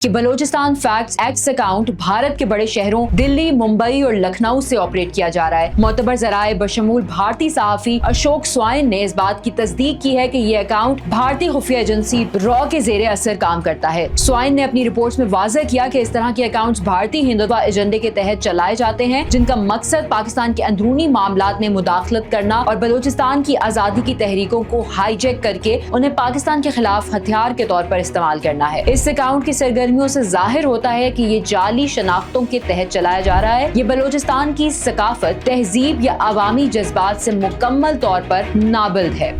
کہ Balochistan facts x account Bharat کے بڑے شہروں دلی، ممبئی اور لکھنؤ سے آپریٹ کیا جا رہا ہے۔ معتبر ذرائع بشمول بھارتی صحافی اشوک سوائن نے اس بات کی تصدیق کی ہے کہ یہ اکاؤنٹ بھارتی خفیہ ایجنسی را کے زیر اثر کام کرتا ہے۔ سوائن نے اپنی رپورٹس میں واضح کیا کہ اس طرح کے اکاؤنٹس بھارتی ہندوتوا ایجنڈے کے تحت چلائے جاتے ہیں، جن کا مقصد پاکستان کے اندرونی معاملات میں مداخلت کرنا اور بلوچستان کی آزادی کی تحریکوں کو ہائی جیک کر کے انہیں پاکستان کے خلاف ہتھیار کے طور پر استعمال کرنا ہے۔ اس اکاؤنٹ کی سرگرمیوں سے ظاہر ہوتا ہے کہ یہ جعلی شناختوں کے تحت چلایا جا رہا ہے۔ یہ بلوچستان کی ثقافت، تہذیب یا عوامی جذبات سے مکمل طور پر نابلد ہے۔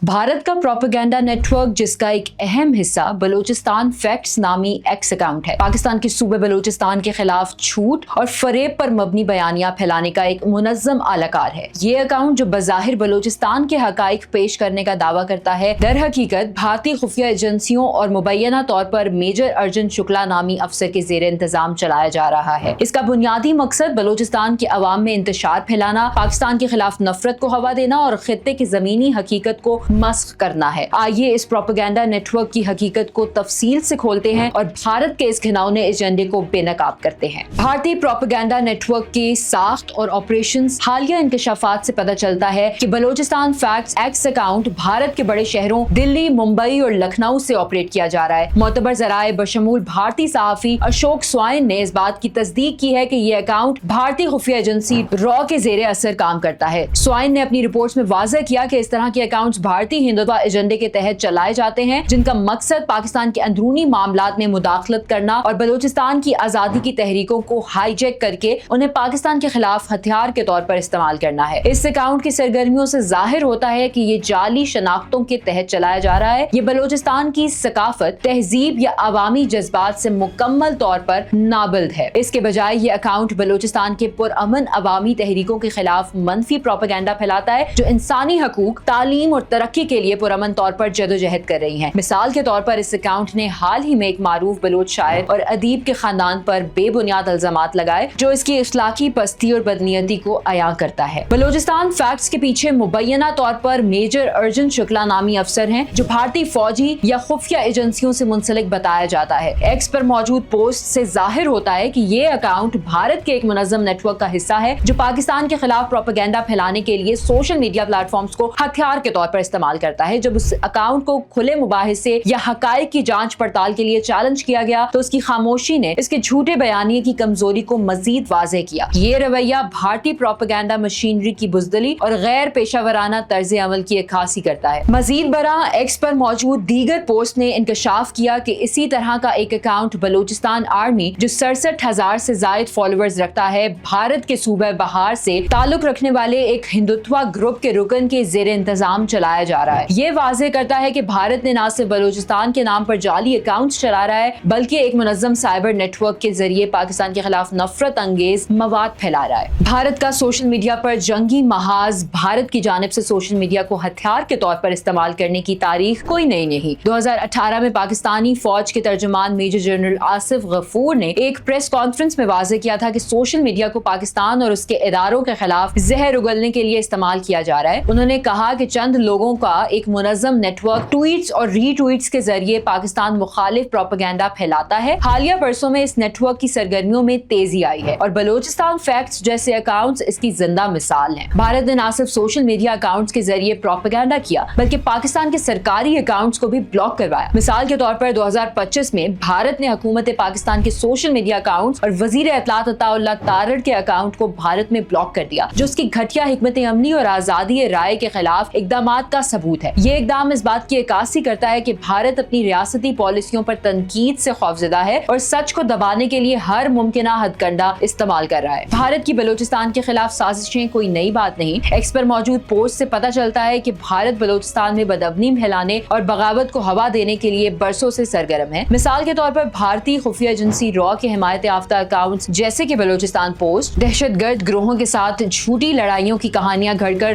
بھارت کا پروپیگنڈا نیٹ ورک، جس کا ایک اہم حصہ بلوچستان فیکٹس نامی ایکس اکاؤنٹ ہے، پاکستان کے صوبے بلوچستان کے خلاف جھوٹ اور فریب پر مبنی بیانیاں پھیلانے کا ایک منظم اعلی کار ہے۔ یہ اکاؤنٹ جو بظاہر بلوچستان کے حقائق پیش کرنے کا دعویٰ کرتا ہے، در حقیقت بھارتی خفیہ ایجنسیوں اور مبینہ طور پر میجر ارجن شکلا نامی افسر کے زیر انتظام چلایا جا رہا ہے۔ اس کا بنیادی مقصد بلوچستان کے عوام میں انتشار پھیلانا، پاکستان کے خلاف نفرت کو ہوا دینا اور خطے کی زمینی حقیقت کو مسخ کرنا ہے۔ آئیے اس پروپیگنڈا نیٹ ورک کی حقیقت کو تفصیل سے کھولتے ہیں اور بھارت کے اس گھناؤنے ایجنڈے کو بے نقاب کرتے ہیں۔ بھارتی پروپیگنڈا نیٹ ورک کی ساخت اور آپریشنز حالیہ انکشافات سے پتہ چلتا ہے کہ Balochistan facts x account Bharat کے بڑے شہروں دلی، ممبئی اور لکھنؤ سے آپریٹ کیا جا رہا ہے۔ معتبر ذرائع بشمول بھارتی صحافی اشوک سوائن نے اس بات کی تصدیق کی ہے کہ یہ اکاؤنٹ بھارتی خفیہ ایجنسی را کے زیر اثر کام کرتا ہے۔ سوائن نے اپنی رپورٹس میں واضح کیا کہ اس طرح کے اکاؤنٹس بھارتی ہندوتوا ایجنڈے کے تحت چلائے جاتے ہیں، جن کا مقصد پاکستان کے اندرونی معاملات میں مداخلت کرنا اور بلوچستان کی آزادی کی تحریکوں کو ہائی جیک کر کے انہیں پاکستان کے خلاف ہتھیار کے طور پر استعمال کرنا ہے۔ اس اکاؤنٹ کی سرگرمیوں سے ظاہر ہوتا ہے کہ یہ جعلی شناختوں کے تحت چلایا جا رہا ہے۔ یہ بلوچستان کی ثقافت، تہذیب یا عوامی جذبات سے مکمل طور پر نابلد ہے۔ اس کے بجائے یہ اکاؤنٹ بلوچستان کے پرامن عوامی تحریکوں کے خلاف منفی پروپیگنڈا پھیلاتا ہے، جو انسانی حقوق، تعلیم اور ترقی کے لیے پرامن طور پر جدوجہد کر رہی ہیں۔ مثال کے طور پر اس اکاؤنٹ نے حال ہی میں ایک معروف بلوچ شاعر اور ادیب کے خاندان پر بے بنیاد الزامات لگائے، جو اس کی اخلاقی پستی اور بدنیتی کو عیاں کرتا ہے۔ بلوچستان فیکٹس کے پیچھے مبینہ طور پر میجر ارجن شکلا نامی افسر ہیں، جو بھارتی فوجی یا خفیہ ایجنسیوں سے منسلک بتایا جاتا ہے۔ ایکس پر موجود پوسٹ سے ظاہر ہوتا ہے کہ یہ اکاؤنٹ بھارت کے ایک منظم نیٹ ورک کا حصہ ہے، جو پاکستان کے خلاف پروپیگنڈا پھیلانے کے لیے سوشل میڈیا پلیٹ فارمز کو ہتھیار کے طور پر استعمال کرتا ہے۔ جب اس اکاؤنٹ کو کھلے مباحثے یا حقائق کی جانچ پڑتال کے لیے چیلنج کیا گیا تو اس کی خاموشی نے اس کے جھوٹے بیانیے کی کمزوری کو مزید واضح کیا۔ یہ رویہ بھارتی پروپیگنڈا مشینری کی بزدلی اور غیر پیشہ ورانہ طرز عمل کی عکاسی کرتا ہے۔ مزید برآں ایکس پر موجود دیگر پوسٹ نے انکشاف کیا کہ اسی طرح کا ایک اکاؤنٹ بلوچستان آرمی، جو 67,000 سے زائد فالوورز رکھتا ہے، بھارت کے صوبہ بہار سے تعلق رکھنے والے ایک ہندوتوا گروپ کے رکن کے زیر انتظام چلایا جا رہا ہے۔ یہ واضح کرتا ہے کہ بھارت نے نہ صرف بلوچستان کے نام پر جعلی اکاؤنٹس چلا رہا ہے، بلکہ ایک منظم سائبر نیٹ ورک کے ذریعے پاکستان کے خلاف نفرت انگیز مواد پھیلا رہا ہے۔ بھارت کا سوشل میڈیا پر جنگی محاذ بھارت کی جانب سے سوشل میڈیا کو ہتھیار کے طور پر استعمال کرنے کی تاریخ کوئی نئی نہیں۔ 2018 میں پاکستانی فوج کے ترجمان میجر جنرل آصف غفور نے ایک پریس کانفرنس میں واضح کیا تھا کہ سوشل میڈیا کو پاکستان اور اس کے اداروں کے خلاف زہر اگلنے کے لیے استعمال کیا جا رہا ہے۔ انہوں نے کہا کہ چند لوگوں کا ایک منظم نیٹ ورک ٹویٹس اور ری ٹویٹس کے ذریعے پاکستان مخالف پروپیگنڈا پھیلاتا ہے۔ حالیہ برسوں میں اس نیٹ ورک کی سرگرمیوں میں تیزی آئی ہے اور بلوچستان فیکٹس جیسے اکاؤنٹس اس کی زندہ مثال ہیں۔ بھارت نے نہ صرف سوشل میڈیا اکاؤنٹس کے ذریعے پروپیگنڈا کیا، بلکہ پاکستان کے سرکاری اکاؤنٹس کو بھی بلاک کروایا۔ مثال کے طور پر 2025 میں بھارت نے حکومت پاکستان کے سوشل میڈیا اکاؤنٹس اور وزیر اطلاعات عطا اللہ تارڑ کے اکاؤنٹ کو بھارت میں بلاک کر دیا، جو اس کی گھٹیا حکمت عملی اور آزادی رائے کے خلاف اقدامات کا ثبوت ہے۔ یہ اقدام اس بات کی عکاسی کرتا ہے کہ بھارت اپنی ریاستی پالیسیوں پر تنقید سے خوفزدہ ہے اور سچ کو دبانے کے لیے ہر ممکنہ ہتھ کنڈا استعمال کر رہا ہے۔ بھارت کی بلوچستان کے خلاف سازشیں کوئی نئی بات نہیں۔ ایکس پر موجود پوسٹ سے پتہ چلتا ہے کہ بھارت بلوچستان میں بدامنی پھیلانے اور بغاوت کو ہوا دینے کے لیے برسوں سے سرگرم ہے۔ مثال کے طور پر بھارتی خفیہ ایجنسی را کے حمایت یافتہ اکاؤنٹس جیسے کہ بلوچستان پوسٹ دہشت گرد گروہوں کے ساتھ جھوٹی لڑائیوں کی کہانیاں گھڑ کر